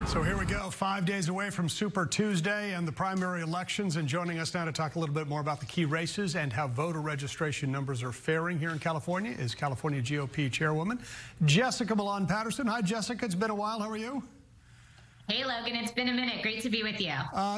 So here we go, 5 days away from Super Tuesday and the primary elections. And joining us now to talk a little bit more about the key races and how voter registration numbers are faring here in California is California GOP Chairwoman Jessica Patterson. Hi, Jessica. It's been a while. How are you? Hey, Logan. It's been a minute. Great to be with you.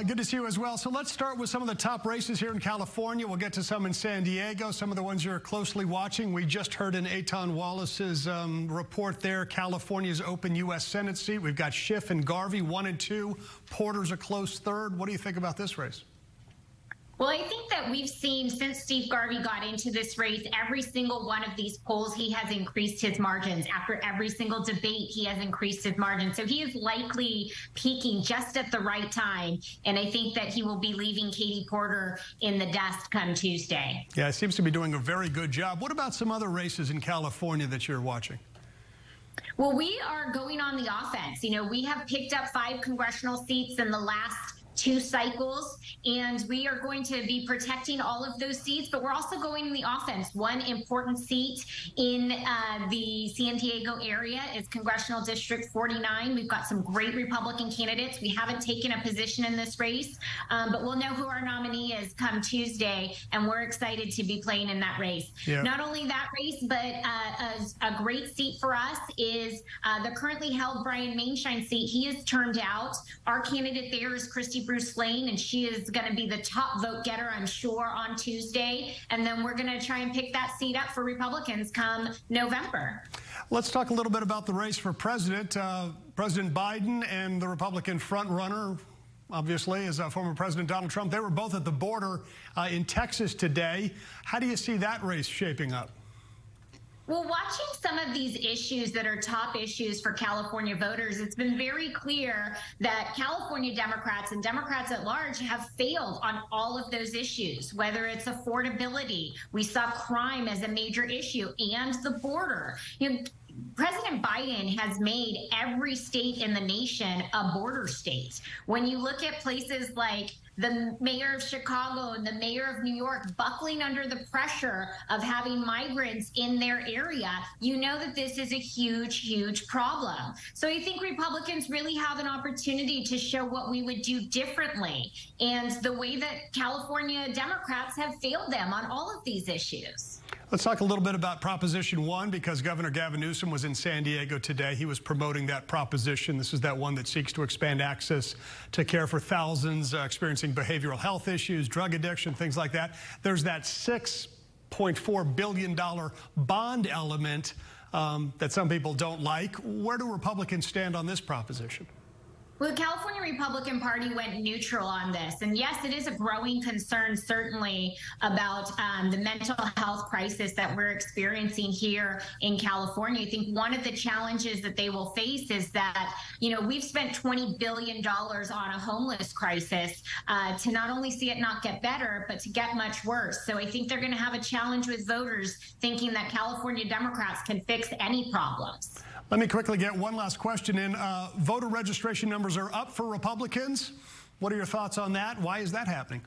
Good to see you as well. So let's start with some of the top races here in California. We'll get to some in San Diego, some of the ones you're closely watching. We just heard in Eitan Wallace's report there, California's open U.S. Senate seat. We've got Schiff and Garvey, 1 and 2. Porter's a close third. What do you think about this race? Well, I think that we've seen since Steve Garvey got into this race, every single one of these polls, he has increased his margins. After every single debate, he has increased his margins. So he is likely peaking just at the right time. And I think that he will be leaving Katie Porter in the dust come Tuesday. Yeah, he seems to be doing a very good job. What about some other races in California that you're watching? Well, we are going on the offense. You know, we have picked up 5 congressional seats in the last 2 cycles, and we are going to be protecting all of those seats, but we're also going in the offense. One important seat in the San Diego area is Congressional District 49. We've got some great Republican candidates. We haven't taken a position in this race, but we'll know who our nominee is come Tuesday, and we're excited to be playing in that race. Yeah. Not only that race, but a great seat for us is the currently held Brian Mainshine seat. He is turned out. Our candidate there is Christy Bruce Lane, and she is going to be the top vote getter, I'm sure, on Tuesday. And then we're going to try and pick that seat up for Republicans come November. Let's talk a little bit about the race for president. President Biden and the Republican frontrunner, obviously, is former President Donald Trump. They were both at the border in Texas today. How do you see that race shaping up? Well, watching some of these issues that are top issues for California voters, it's been very clear that California Democrats and Democrats at large have failed on all of those issues, whether it's affordability. We saw crime as a major issue, and the border. You know, President Biden has made every state in the nation a border state. When you look at places like the mayor of Chicago and the mayor of New York buckling under the pressure of having migrants in their area, you know that this is a huge, huge problem. So I think Republicans really have an opportunity to show what we would do differently, and the way that California Democrats have failed them on all of these issues. Let's talk a little bit about Proposition 1, because Governor Gavin Newsom was in San Diego today. He was promoting that proposition. This is that one that seeks to expand access to care for thousands experiencing behavioral health issues, drug addiction, things like that. There's that $6.4 billion bond element that some people don't like. Where do Republicans stand on this proposition? Well, the California Republican Party went neutral on this. And yes, it is a growing concern, certainly, about the mental health crisis that we're experiencing here in California. I think one of the challenges that they will face is that, you know, we've spent $20 billion on a homeless crisis to not only see it not get better, but to get much worse. So I think they're going to have a challenge with voters thinking that California Democrats can fix any problems. Let me quickly get one last question in. Voter registration numbers are up for Republicans. What are your thoughts on that? Why is that happening?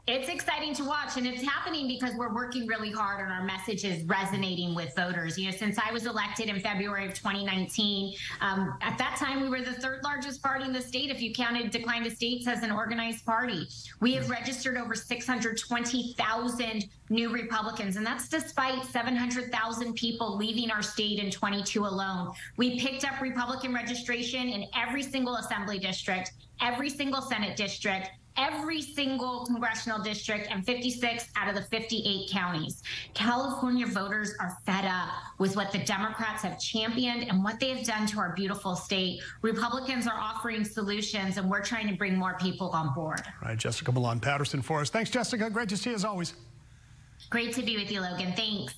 It's exciting to watch, and it's happening because we're working really hard on our messages resonating with voters. You know, since I was elected in February of 2019, at that time we were the 3rd largest party in the state if you counted declined estates as an organized party. We have registered over 620,000 new Republicans, and that's despite 700,000 people leaving our state in 22 alone. We picked up Republican registration in every single assembly district, every single Senate district, every single congressional district, and 56 out of the 58 counties. California voters are fed up with what the Democrats have championed and what they have done to our beautiful state. Republicans are offering solutions, and we're trying to bring more people on board. All right, Jessica Patterson for us. Thanks, Jessica. Great to see you as always. Great to be with you, Logan. Thanks.